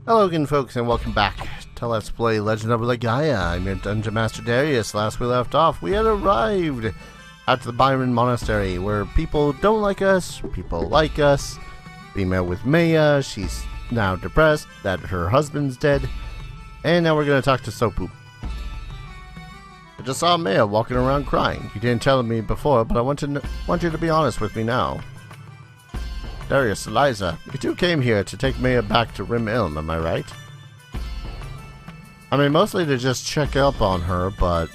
Hello again, folks, and welcome back to Let's Play Legend of Legaia. I'm your Dungeon Master Darius. Last we left off, we had arrived at the Byron Monastery, where people don't like us, people like us. We met with Maya. She's now depressed that her husband's dead. And now we're going to talk to Sopu. I just saw Maya walking around crying. You didn't tell me before, but I want you to be honest with me now. Darius, Eliza, you two came here to take Maya back to Rim Ilm, am I right? I mean, mostly to just check up on her, but...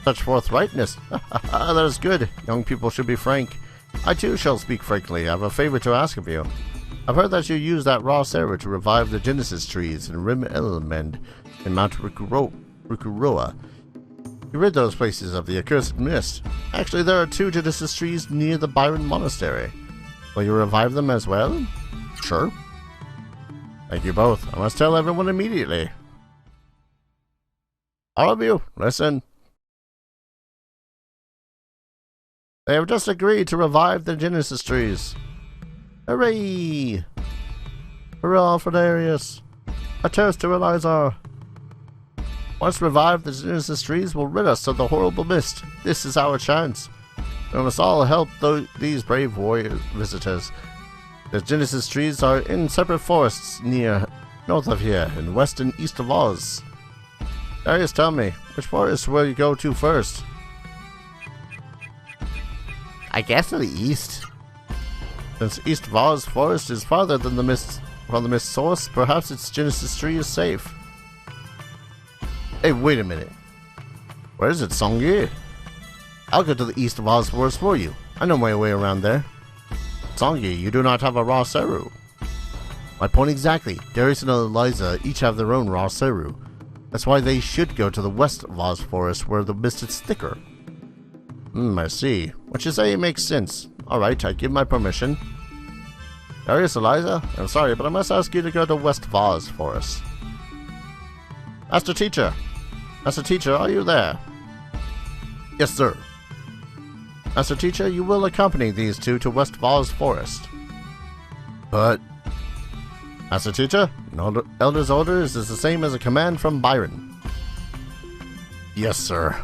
Such forthrightness. That is good. Young people should be frank. I too shall speak frankly. I have a favor to ask of you. I've heard that you used that raw sarah to revive the Genesis trees in Rim Ilm and in Mount Rukuroa. You rid those places of the accursed mist. Actually, there are 2 Genesis trees near the Byron Monastery. Will you revive them as well? Sure. Thank you both. I must tell everyone immediately. All of you, listen. They have just agreed to revive the Genesis trees. Hooray! Hurrah for Darius! A toast to Eliza! Once revived, the Genesis trees will rid us of the horrible mist. This is our chance. We must all help these brave warrior visitors. The Genesis trees are in separate forests north of here, and west and east of Oz. Darius, tell me, which forest will you go to first? I guess to the east. Since east of Oz forest is farther than from the mist source, perhaps its Genesis tree is safe. Hey, wait a minute. Where is it, Songi? I'll go to the east of Oz forest for you. I know my way around there. Songi, you do not have a raw saru. My point exactly. Darius and Eliza each have their own raw saru. That's why they should go to the west of Oz forest where the mist is thicker. I see. What you say makes sense. Alright, I give my permission. Darius, Eliza, I'm sorry, but I must ask you to go to west of Oz forest. Master Teacher! Master Teacher, are you there? Yes, sir. Master Teacher, you will accompany these 2 to West Oz Forest. But... Master Teacher, an elder's orders is the same as a command from Byron. Yes, sir.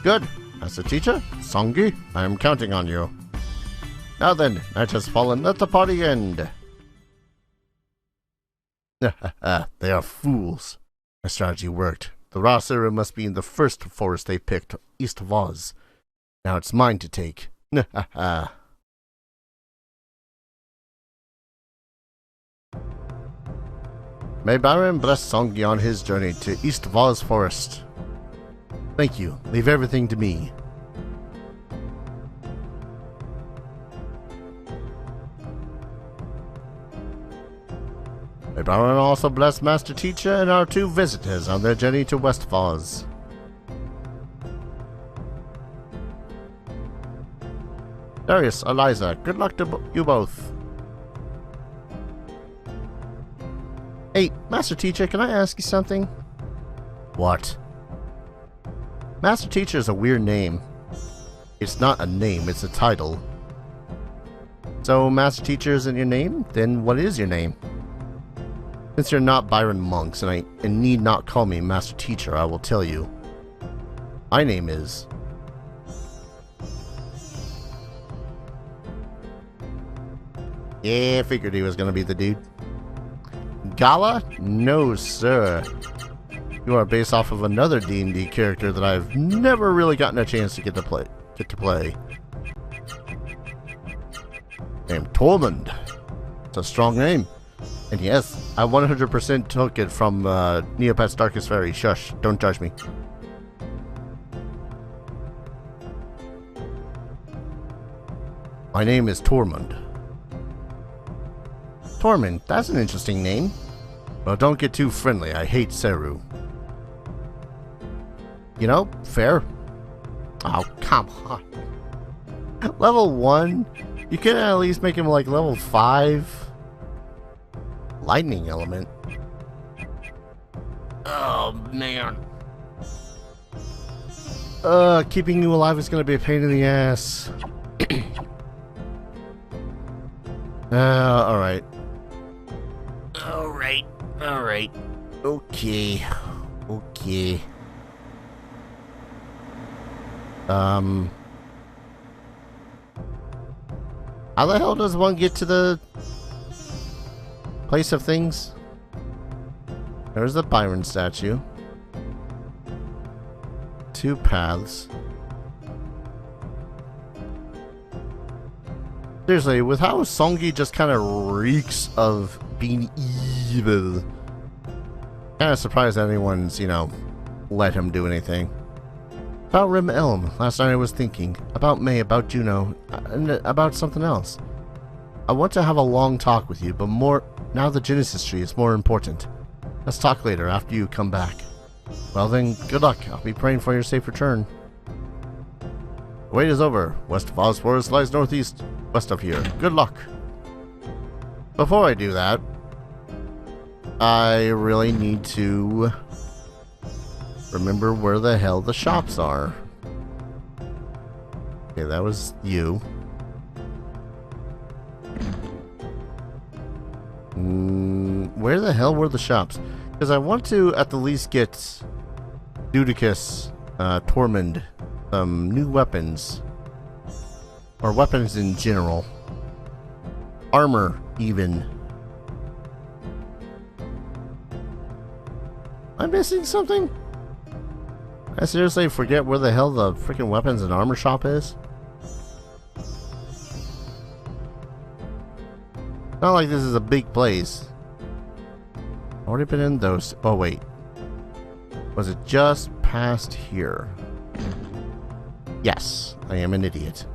Good. Master Teacher, Songi, I am counting on you. Now then, night has fallen, let the party end. They are fools. My strategy worked. The raw sarah must be in the first forest they picked, east of Oz. Now it's mine to take. May Byron bless Songi on his journey to east of Oz forest. Thank you. Leave everything to me. May Byron also bless Master Teacher and our 2 visitors on their journey to West Oz. Darius, Eliza, good luck to you both. Hey, Master Teacher, can I ask you something? What? Master Teacher is a weird name. It's not a name, it's a title. So, Master Teacher isn't your name? Then what is your name? Since you're not Byron Monks and need not call me Master Teacher, I will tell you. My name is... Yeah, I figured he was gonna be the dude. Gala? No, sir. You are based off of another D&D character that I've never really gotten a chance to get to play. Named Tormund. It's a strong name. And yes, I 100% took it from Neopet's Darkest Fairy. Shush, don't judge me. My name is Tormund. Tormund, that's an interesting name. Well, don't get too friendly. I hate Saru. You know, fair. Oh, come on. Level 1? You can at least make him like level 5. Lightning element. Oh, man. Keeping you alive is gonna be a pain in the ass. Alright. Alright. Okay. How the hell does one get to the place of things? There's the Byron statue. 2 paths. Seriously, with how Songi just kind of reeks of being evil, kind of surprised that anyone's, let him do anything. About Rim Elm, last night I was thinking. About May, about Juno, and about something else. I want to have a long talk with you, but now the Genesis tree is more important. Let's talk later, after you come back. Well then, good luck. I'll be praying for your safe return. The wait is over. West of Oz Forest lies northeast, west of here. Good luck. Before I do that, I really need to remember where the hell the shops are. Okay, that was you. Where the hell were the shops? Because I want to at the least get Dudicus, Tormund, new weapons. Or weapons in general. Armor, even. Am I missing something? I seriously forget where the hell the freaking weapons and armor shop is? Not like this is a big place. Already been in those. Oh wait. Was it just past here? Yes, I am an idiot.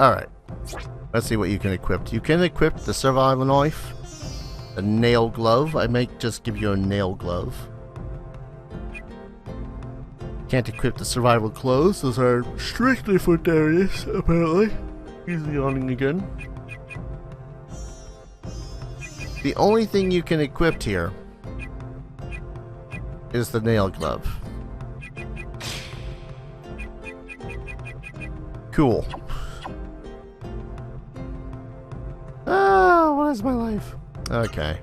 Alright. Let's see what you can equip. You can equip the survival knife, a nail glove. I might just give you a nail glove. Can't equip the survival clothes. Those are strictly for Darius, apparently. He's yawning again. The only thing you can equip here is the nail glove. Cool. What is my life? Okay.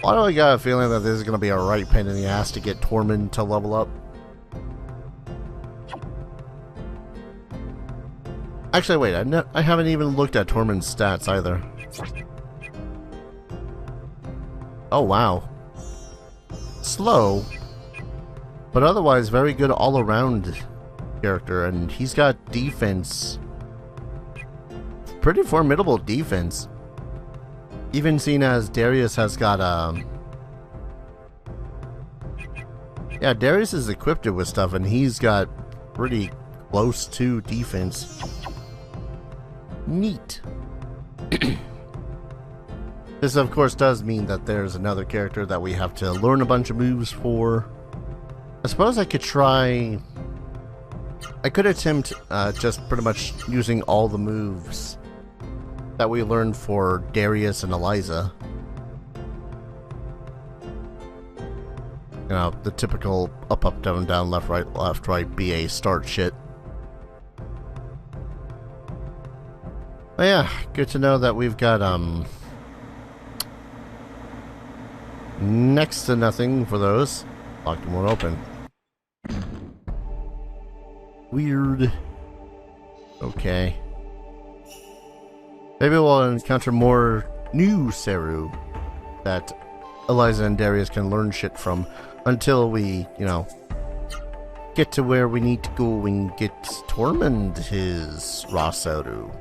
Why do I got a feeling that this is going to be a right pain in the ass to get Tormund to level up? Actually, wait, I haven't even looked at Tormund's stats either. Oh, wow. Slow, but otherwise very good all-around character, and he's got defense. Pretty formidable defense. Even seen as Darius has got, yeah, Darius is equipped with stuff, and he's got pretty close to defense. Neat. This, of course, does mean that there's another character that we have to learn a bunch of moves for. I suppose I could try... I could attempt just pretty much using all the moves that we learned for Darius and Eliza. You know, the typical up, up, down, down, left, right, BA start shit. But yeah, good to know that we've got, next to nothing for those. Locked and won't open. Weird. Okay. Maybe we'll encounter more new Seru that Eliza and Darius can learn shit from until we, you know, get to where we need to go and get Tormund his raw Seru.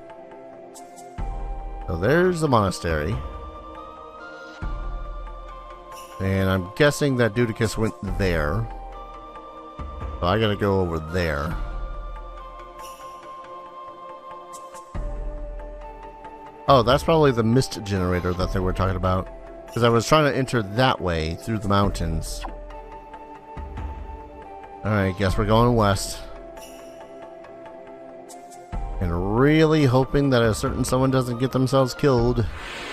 So there's the monastery. And I'm guessing that Dudicus went there. So I gotta go over there. Oh, that's probably the mist generator that they were talking about. Because I was trying to enter that way through the mountains. Alright, guess we're going west. And really hoping that a certain someone doesn't get themselves killed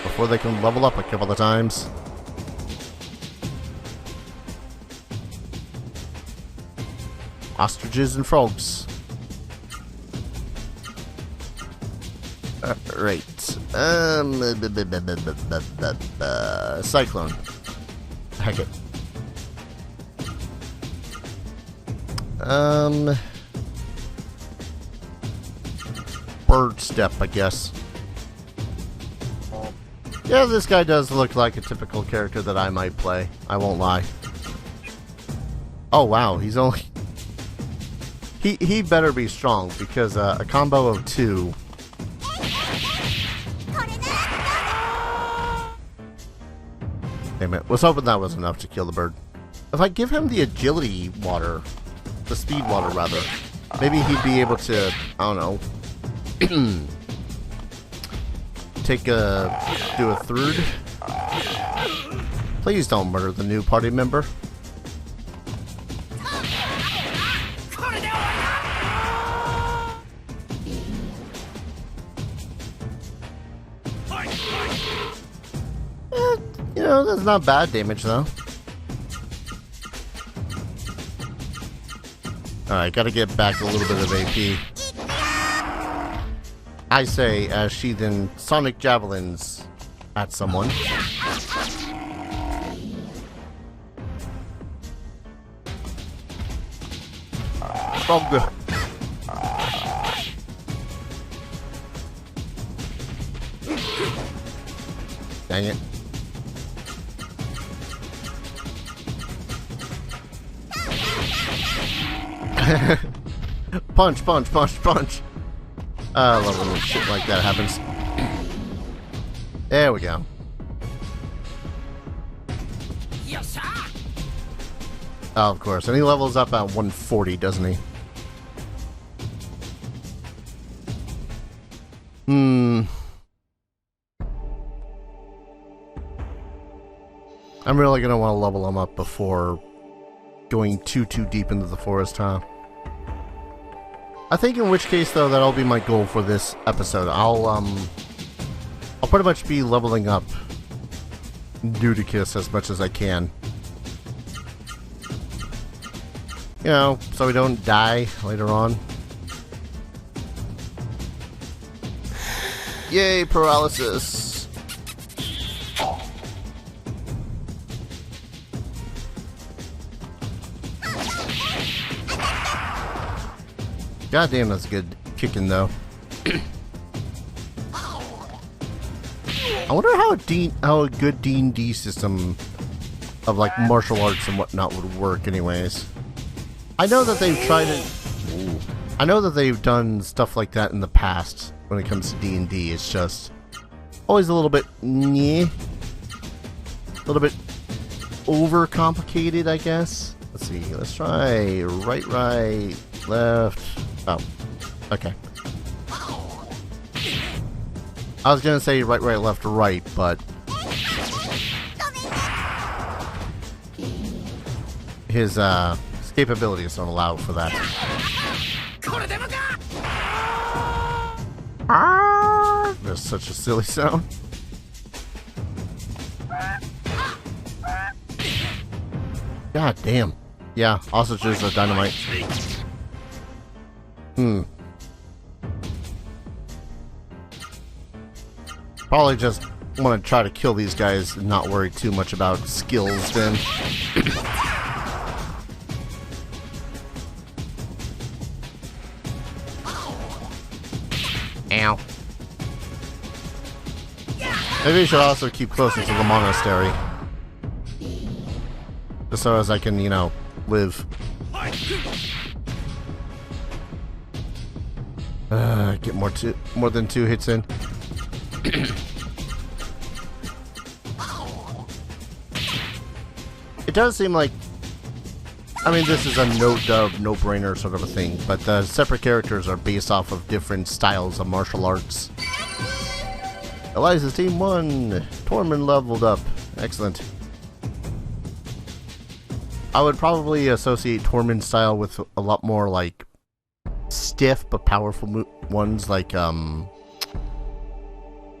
before they can level up a couple of times. Ostriches and frogs. Right. Cyclone. Heck it. Bird step, I guess. Yeah, this guy does look like a typical character that I might play. I won't lie. Oh wow, he's only... He better be strong, because a combo of 2... Damn it. Was hoping that was enough to kill the bird. If I give him the agility water, the speed water rather, maybe he'd be able to, I don't know, do a third. Please don't murder the new party member. You know, that's not bad damage though. Alright, gotta get back a little bit of AP. I say, as she then sonic javelins at someone. Oh, good. Dang it. Punch, punch, punch, punch. I love when shit like that happens. There we go. Oh, of course. And he levels up at 140, doesn't he? I'm really gonna want to level him up before going too deep into the forest, huh? I think in which case, though, that'll be my goal for this episode. I'll pretty much be leveling up Nudicus as much as I can. You know, so we don't die later on. Yay, paralysis! God damn, that's good kicking though. I wonder how a good D&D system of like martial arts and whatnot would work anyways. I know that they've tried it. I know that they've done stuff like that in the past when it comes to D&D. It's just always a little bit a little bit overcomplicated, I guess. Let's see. Let's try right, left. Oh, okay. I was gonna say right, left, right, but his capabilities don't allow for that. That's such a silly sound. God damn. Yeah, ostriches are dynamite. Probably just want to try to kill these guys and not worry too much about skills then. Ow. Maybe we should also keep closer to the monastery. Just so as I can, you know, live. Get more than 2 hits in. It does seem like, I mean, this is a no-brainer sort of a thing, but the separate characters are based off of different styles of martial arts. Eliza's team won. Tormund leveled up. Excellent. I would probably associate Tormund's style with a lot more like stiff but powerful ones, like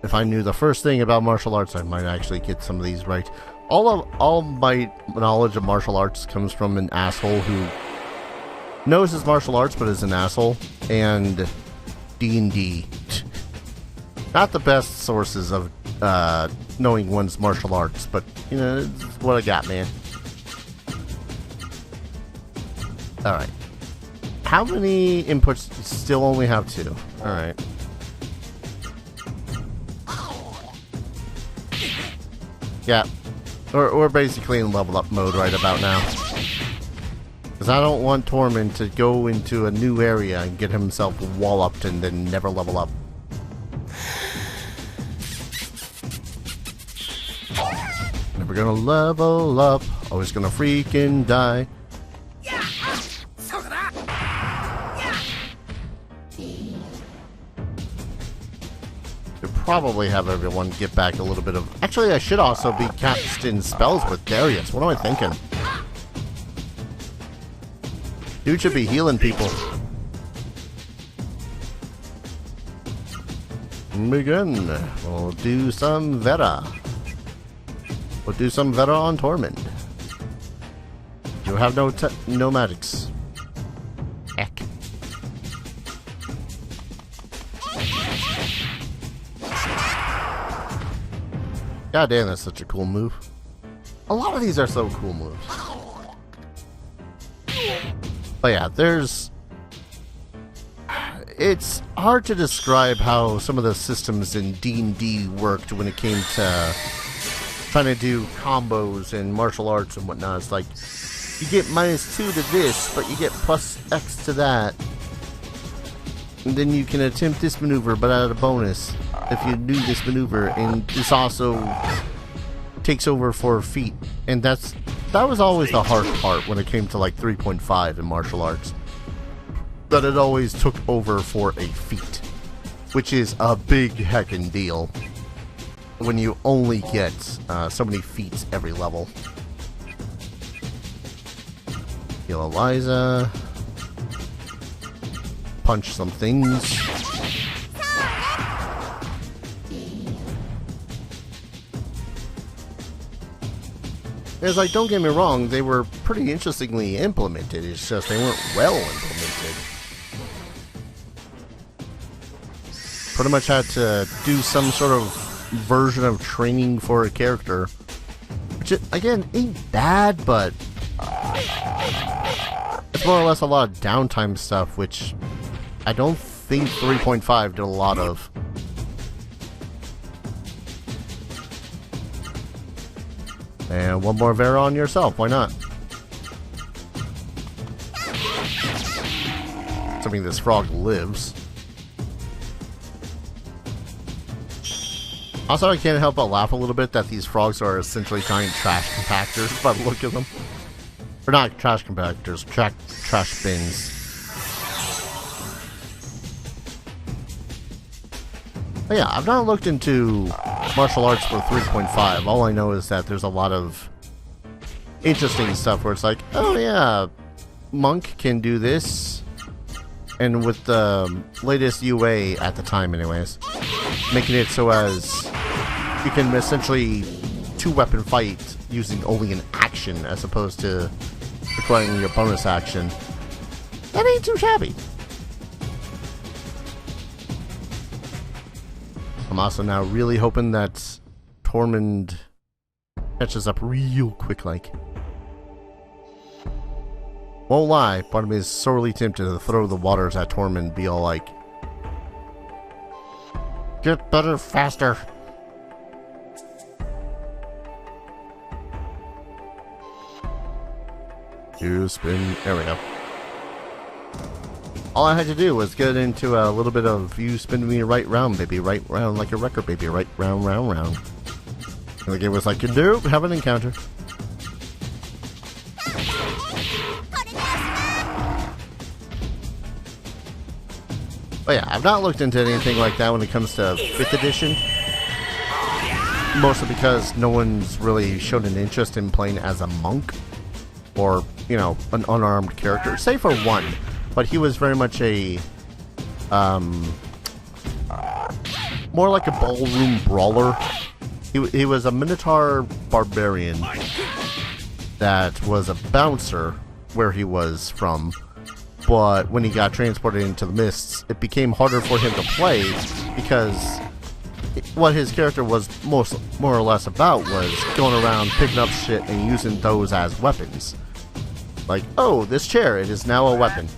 if I knew the first thing about martial arts, I might actually get some of these right. All my knowledge of martial arts comes from an asshole who knows his martial arts but is an asshole, and D&D. Not the best sources of knowing one's martial arts, but, you know, it's what I got, man. Alright. How many inputs? Still only have 2. Alright. Yeah. We're basically in level up mode right about now. Because I don't want Tormund to go into a new area and get himself walloped and then never level up. Never gonna level up. Always gonna freaking die. Could probably have everyone get back a little bit of... Actually, I should also be casting spells with Darius. What am I thinking? Dude should be healing people. Begin. We'll do some Vera. We'll do some Vera on Tormund. You have no magics. Heck. God damn, that's such a cool move. A lot of these are so cool moves. But yeah, it's hard to describe how some of the systems in D&D worked when it came to trying to do combos and martial arts and whatnot. It's like, you get -2 to this, but you get +X to that. And then you can attempt this maneuver, but add a bonus if you do this maneuver. And this also takes over for feet. And that was always the hard part when it came to like 3.5 in martial arts. That it always took over for a feat, which is a big heckin' deal when you only get so many feats every level. Heal Eliza. Punch some things. It's like, don't get me wrong, they were pretty interestingly implemented, it's just they weren't well implemented. Pretty much had to do some sort of version of training for a character. Which, again, ain't bad, but it's more or less a lot of downtime stuff, which I don't think 3.5 did a lot of. And one more Vera on yourself, why not? Assuming this frog lives. Also, I can't help but laugh a little bit that these frogs are essentially giant trash compactors by the look of them. Or not trash compactors, trash bins. But yeah, I've not looked into martial arts for 3.5. All I know is that there's a lot of interesting stuff where it's like, oh yeah, monk can do this. And with the latest UA at the time anyways, making it so as you can essentially two-weapon fight using only an action as opposed to requiring your bonus action. That ain't too shabby. I'm also now really hoping that Tormund catches up real quick like. Won't lie, part of me is sorely tempted to throw the waters at Tormund and be all like, get better faster. You spin. There we go. All I had to do was get into a little bit of you spin me right round, baby, right round like a record, baby, right round, round, round. And the game was like, nope, have an encounter. But yeah, I've not looked into anything like that when it comes to 5th edition. Mostly because no one's really shown an interest in playing as a monk. Or, you know, an unarmed character. Save for one. But he was very much a, more like a ballroom brawler. He was a Minotaur barbarian that was a bouncer where he was from. But when he got transported into the mists, it became harder for him to play because what his character was more or less about was going around picking up shit and using those as weapons. Like, oh, this chair, it is now a weapon.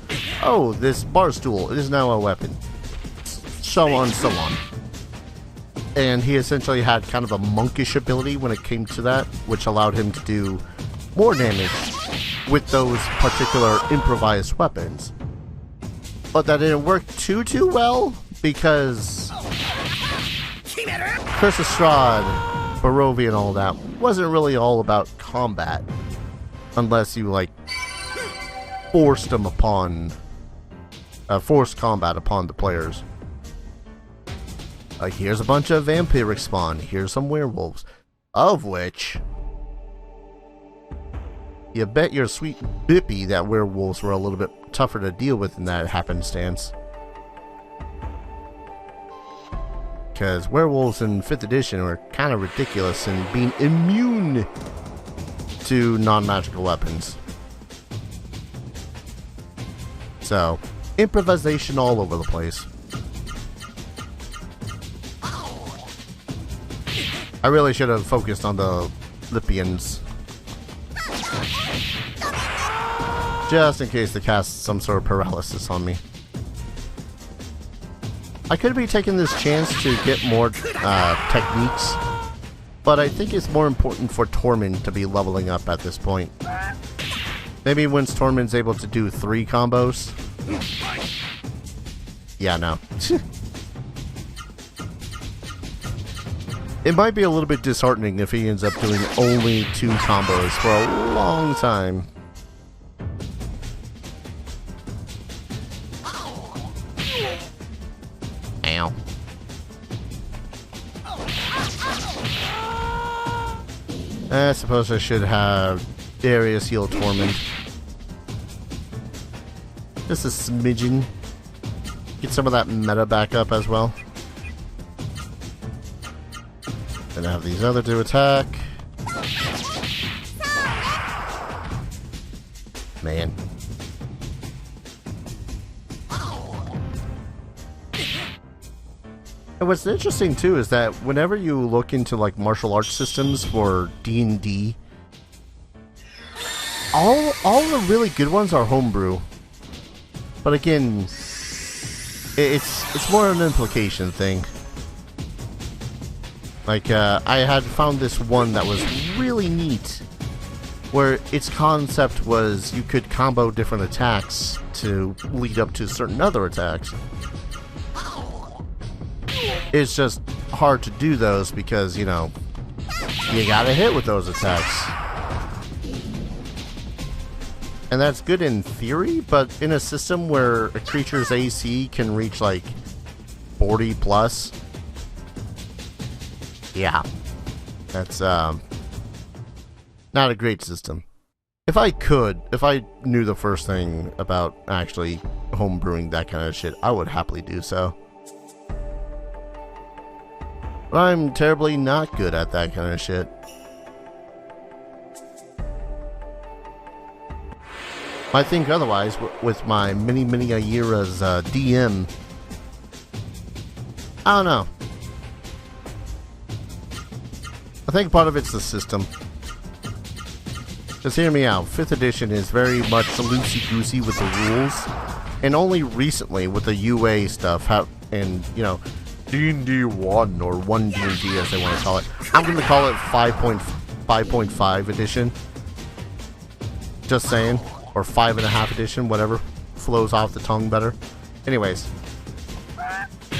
Oh, this bar stool, it is now a weapon. So on, so on. And he essentially had kind of a monkish ability when it came to that, which allowed him to do more damage with those particular improvised weapons. But that didn't work too well, because Chris Estrade, Barovia and all that wasn't really all about combat. Unless you, like, forced combat upon the players. Like, here's a bunch of vampiric spawn, here's some werewolves. Of which, you bet your sweet bippy that werewolves were a little bit tougher to deal with in that happenstance. Because werewolves in 5th edition were kind of ridiculous in being immune to non-magical weapons. So, improvisation all over the place. I really should have focused on the Lipians. Just in case they cast some sort of paralysis on me. I could be taking this chance to get more techniques, but I think it's more important for Tormund to be leveling up at this point. Maybe once Tormund's able to do 3 combos. Yeah, no. It might be a little bit disheartening if he ends up doing only 2 combos for a long time. Ow. I suppose I should have Darius heal Tormund. Just a smidgen. Get some of that meta back up as well. Then I have these other 2 attack. Man. And what's interesting too is that whenever you look into like martial arts systems for D&D, all the really good ones are homebrew. But again, it's more an implication thing. Like, I had found this one that was really neat, where its concept was you could combo different attacks to lead up to certain other attacks. It's just hard to do those because, you know, you gotta hit with those attacks. And that's good in theory, but in a system where a creature's AC can reach like 40 plus, yeah, that's not a great system. If I knew the first thing about actually homebrewing that kind of shit, I would happily do so. But I'm terribly not good at that kind of shit. I think otherwise, with my many a year as DM, I don't know. I think part of it's the system. Just hear me out, 5th edition is very much loosey-goosey with the rules, and only recently with the UA stuff, and, you know, D&D 1, or 1 D&D as they want to call it. I'm going to call it 5.5 edition. Just saying. Or 5.5 edition, whatever flows off the tongue better. Anyways,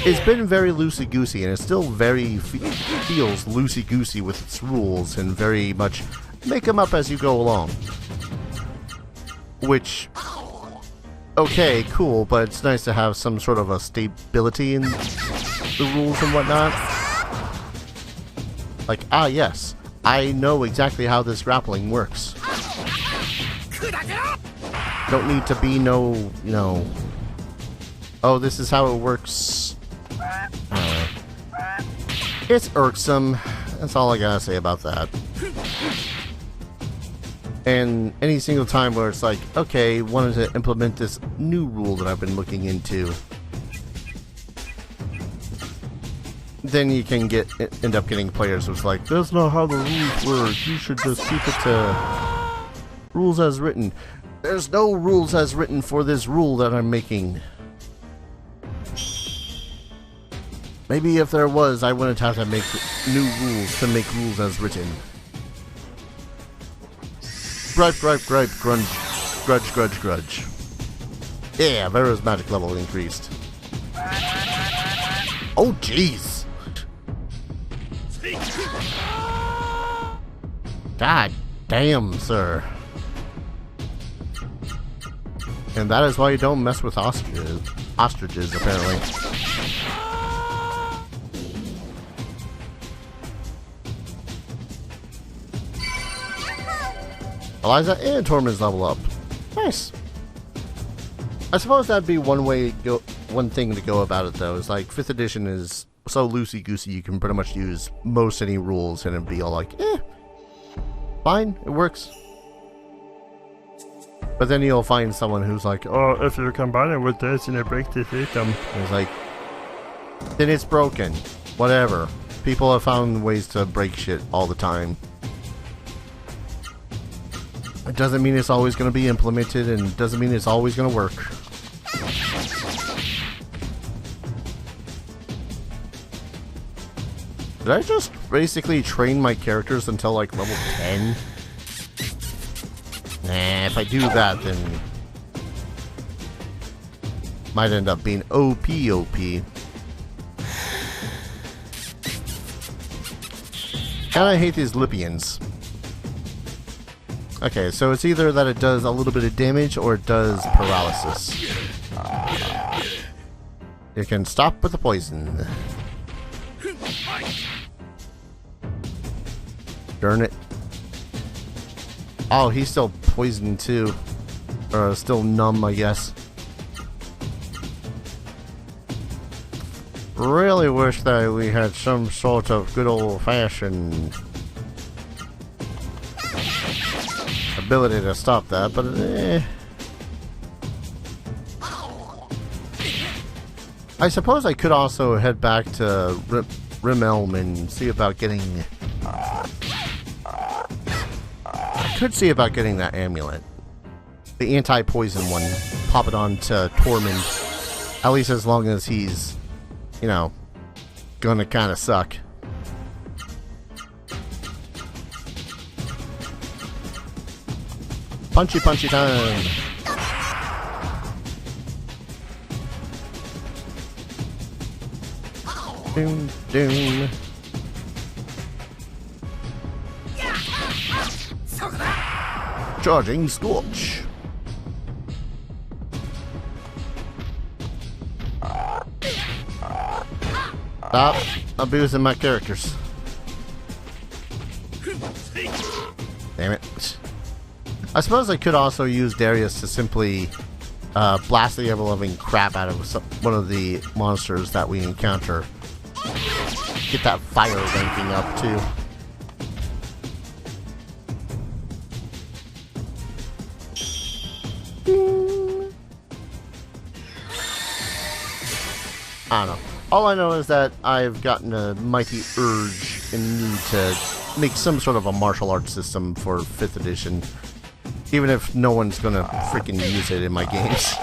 it's been very loosey-goosey, and it still very feels loosey-goosey with its rules, and very much make them up as you go along. Which, okay, cool, but it's nice to have some sort of a stability in the rules and whatnot. Like, ah yes, I know exactly how this grappling works. Don't need to be no, you know, oh, this is how it works. It's irksome. That's all I gotta say about that. And any single time where it's like, okay, wanted to implement this new rule that I've been looking into. then you can end up getting players who's like, that's not how the rules work, you should just keep it to rules as written. There's no rules as written for this rule that I'm making. Maybe if there was, I wouldn't have to make new rules to make rules as written. Gripe, gripe, gripe, grunge, grudge, grudge, grudge. Yeah, Vera's magic level increased. Oh, jeez. God damn, sir. And that is why you don't mess with ostriches, apparently. Eliza and Tormund's level up. Nice. I suppose that'd be one thing to go about it, though. Is like 5th edition is so loosey-goosey you can pretty much use most any rules and it'd be all like, fine, it works. But then you'll find someone who's like, oh, if you combine it with this and it breaks the system. And it's like, then it's broken. Whatever. People have found ways to break shit all the time. It doesn't mean it's always going to be implemented, and it doesn't mean it's always going to work. Did I just basically train my characters until like level 10? Nah, if I do that, then might end up being OP. Kinda hate these Lipians. Okay, so it's either that it does a little bit of damage or it does paralysis. You can stop with the poison. Darn it. Oh, he's still poisoned too. Or still numb, I guess. Really wish that we had some sort of good old-fashioned ability to stop that, but I suppose I could also head back to Rimelm and see about getting... I could see about getting that amulet. The anti-poison one. Pop it on to Tormund. At least as long as he's, you know, gonna kinda suck. Punchy punchy time! Doom doom. Charging Scorch. Stop abusing my characters. Damn it. I suppose I could also use Darius to simply blast the ever-loving crap out of one of the monsters that we encounter. Get that fire ranking up too. I don't know. All I know is that I've gotten a mighty urge and need to make some sort of a martial arts system for 5th edition. Even if no one's gonna freaking use it in my games.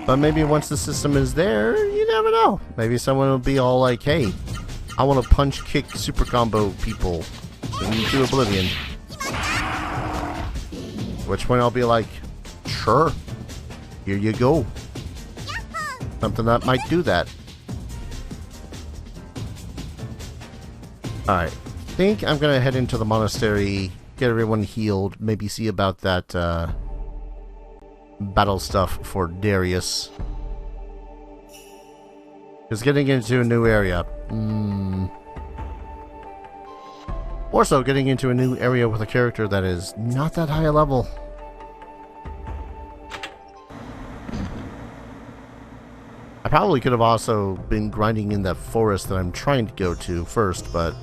But maybe once the system is there, you never know. Maybe someone will be all like, hey, I want to punch, kick, super combo people into oblivion. Which point I'll be like, sure. Here you go. Something that might do that. Alright. I think I'm gonna head into the monastery, get everyone healed, maybe see about that battle stuff for Darius. Because getting into a new area. Or so getting into a new area with a character that is not that high a level. I probably could have also been grinding in that forest that I'm trying to go to first, but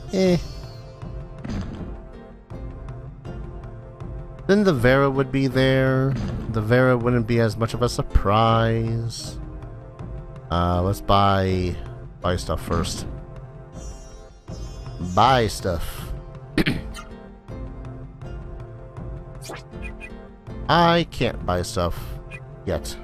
Then the Vera would be there. The Vera wouldn't be as much of a surprise. Let's buy stuff first. Buy stuff. I can't buy stuff yet.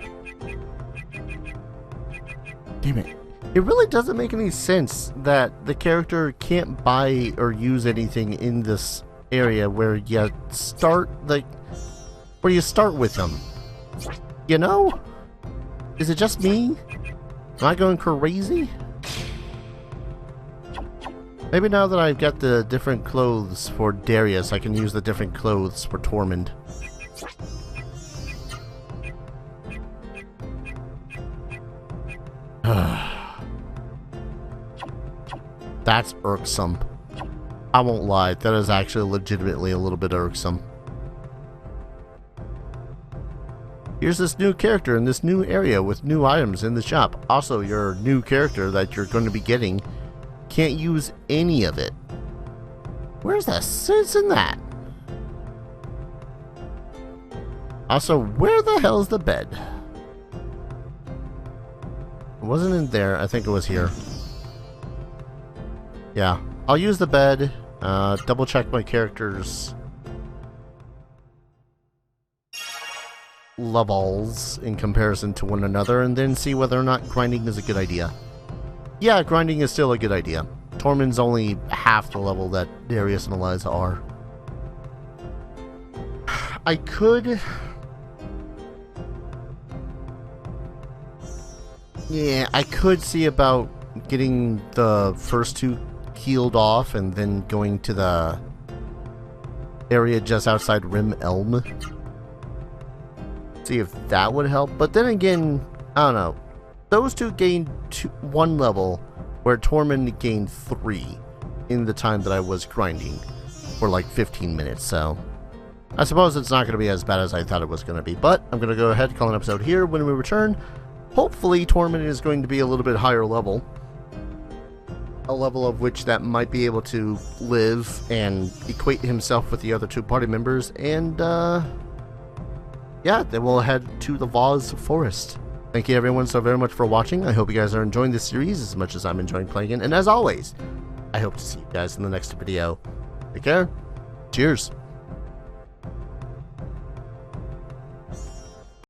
Damn it. It really doesn't make any sense that the character can't buy or use anything in this area where you start with them. You know? Is it just me? Am I going crazy? Maybe now that I've got the different clothes for Darius, I can use the different clothes for Tormund. That's irksome. I won't lie, that is actually legitimately a little bit irksome. Here's this new character in this new area with new items in the shop. Also, your new character that you're going to be getting can't use any of it. Where's the sense in that? Also, where the hell is the bed? It wasn't in there. I think it was here. Yeah, I'll use the bed. Double check my character's levels in comparison to one another, and then see whether or not grinding is a good idea. Yeah, grinding is still a good idea. Tormund's only half the level that Darius and Eliza are. I could... Yeah, I could see about getting the first two healed off and then going to the area just outside Rim Elm. See if that would help. But then again, I don't know. Those two gained one level, where Tormund gained 3 in the time that I was grinding for like 15 minutes. So I suppose it's not going to be as bad as I thought it was going to be. But I'm going to go ahead and call an episode here. When we return, hopefully Tormund is going to be a little bit higher level. A level of which that might be able to live and equate himself with the other 2 party members. And yeah, then we'll head to the Vaz Forest. Thank you everyone so very much for watching. I hope you guys are enjoying this series as much as I'm enjoying playing it. And as always, I hope to see you guys in the next video. Take care. Cheers.